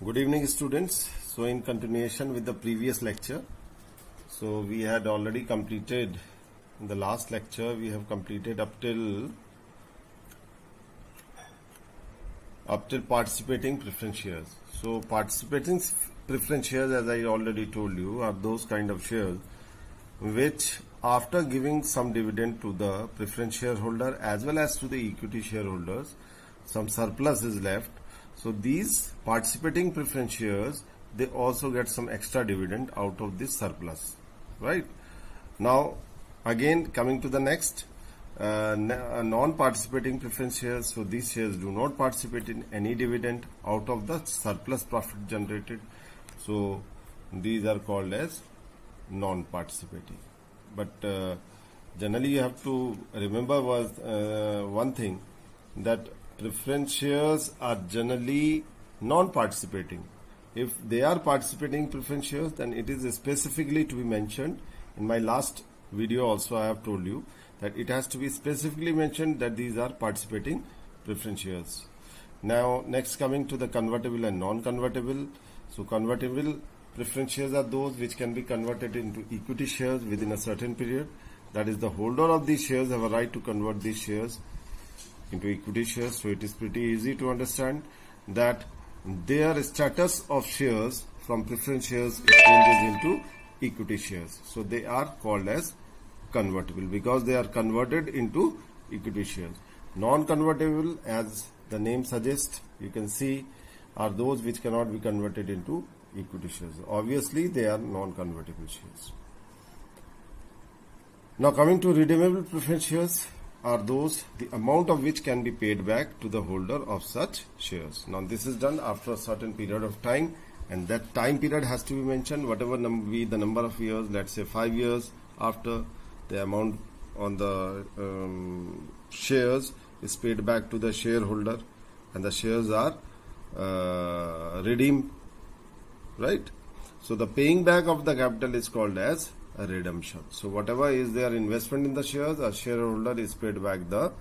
Good evening, students. So in continuation with the previous lecture, so we had already completed in the last lecture, we have completed up till participating preference shares. So participating preference shares, as I already told you, are those kind of shares which after giving some dividend to the preference shareholder as well as to the equity shareholders, some surplus is left. So these participating preference shares, they also get some extra dividend out of this surplus, right? Now, again coming to the next, non-participating preference shares. So these shares do not participate in any dividend out of the surplus profit generated. So these are called as non-participating. But generally you have to remember one thing, that preference shares are generally non-participating. If they are participating preference shares, then it is specifically to be mentioned. In my last video also I have told you that it has to be specifically mentioned that these are participating preference shares. Now next, coming to the convertible and non-convertible. So convertible preference shares are those which can be converted into equity shares within a certain period. That is, the holder of these shares have a right to convert these shares into equity shares. So it is pretty easy to understand that their status of shares from preference shares changes into equity shares. So they are called as convertible because they are converted into equity shares. Non-convertible, as the name suggests, you can see, are those which cannot be converted into equity shares. Obviously they are non-convertible shares. Now coming to redeemable preference shares, are those the amount of which can be paid back to the holder of such shares. Now this is done after a certain period of time, and that time period has to be mentioned, whatever be the number of years. Let's say 5 years after, the amount on the shares is paid back to the shareholder and the shares are redeemed, right? So the paying back of the capital is called as a redemption. So whatever is their investment in the shares, a shareholder is paid back the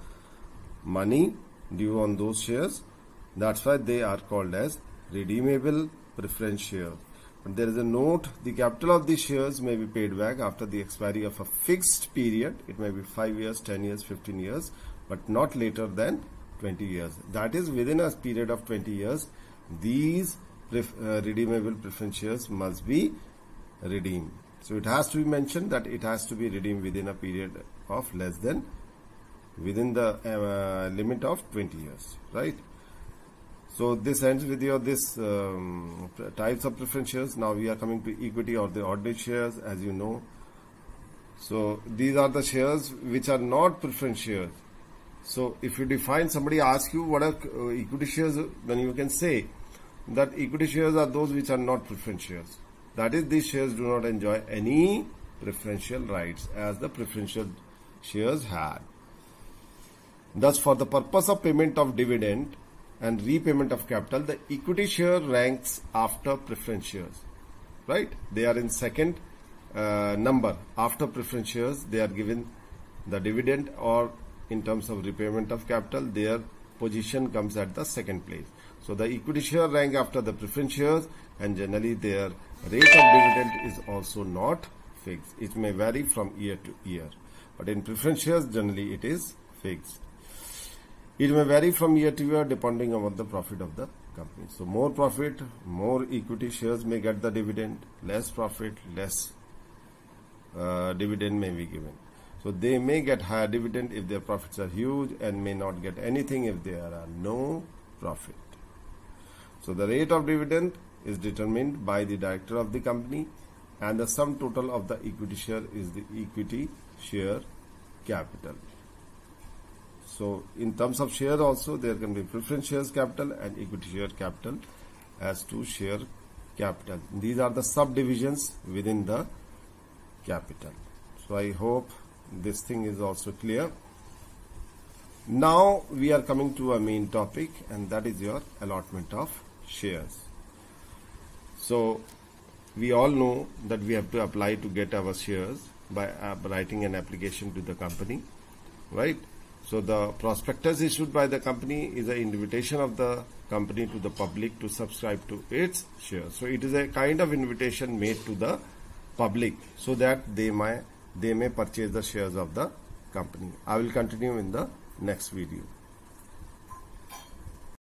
money due on those shares. That's why they are called as redeemable preference shares. But there is a note: the capital of these shares may be paid back after the expiry of a fixed period. It may be 5 years, 10 years, 15 years, but not later than 20 years. That is, within a period of 20 years, these redeemable preference shares must be redeemed. So it has to be mentioned that it has to be redeemed within a period of within the limit of 20 years, right? So this ends with your types of preference shares. Now we are coming to equity or the ordinary shares, as you know. So these are the shares which are not preference shares. So if you define, somebody asks you what are equity shares, then you can say that equity shares are those which are not preference shares. That is, these shares do not enjoy any preferential rights as the preferential shares had. Thus, for the purpose of payment of dividend and repayment of capital, the equity share ranks after preference shares, right? They are in second number after preference shares. They are given the dividend, or in terms of repayment of capital, their position comes at the second place. So the equity share rank after the preference shares, and generally their rate of dividend is also not fixed. It may vary from year to year, but in preference shares generally it is fixed. It may vary from year to year depending on the profit of the company. So more profit, more equity shares may get the dividend. Less profit, less dividend may be given. So they may get higher dividend if their profits are huge, and may not get anything if there are no profit. So the rate of dividend is determined by the director of the company, and the sum total of the equity share is the equity share capital. So in terms of share also, there can be preference shares capital and equity share capital as to share capital. These are the subdivisions within the capital. So I hope this thing is also clear. Now we are coming to a main topic, and that is your allotment of shares. So we all know that we have to apply to get our shares by writing an application to the company, right? So the prospectus issued by the company is an invitation of the company to the public to subscribe to its shares. So it is a kind of invitation made to the public so that they may purchase the shares of the company. I will continue in the next video.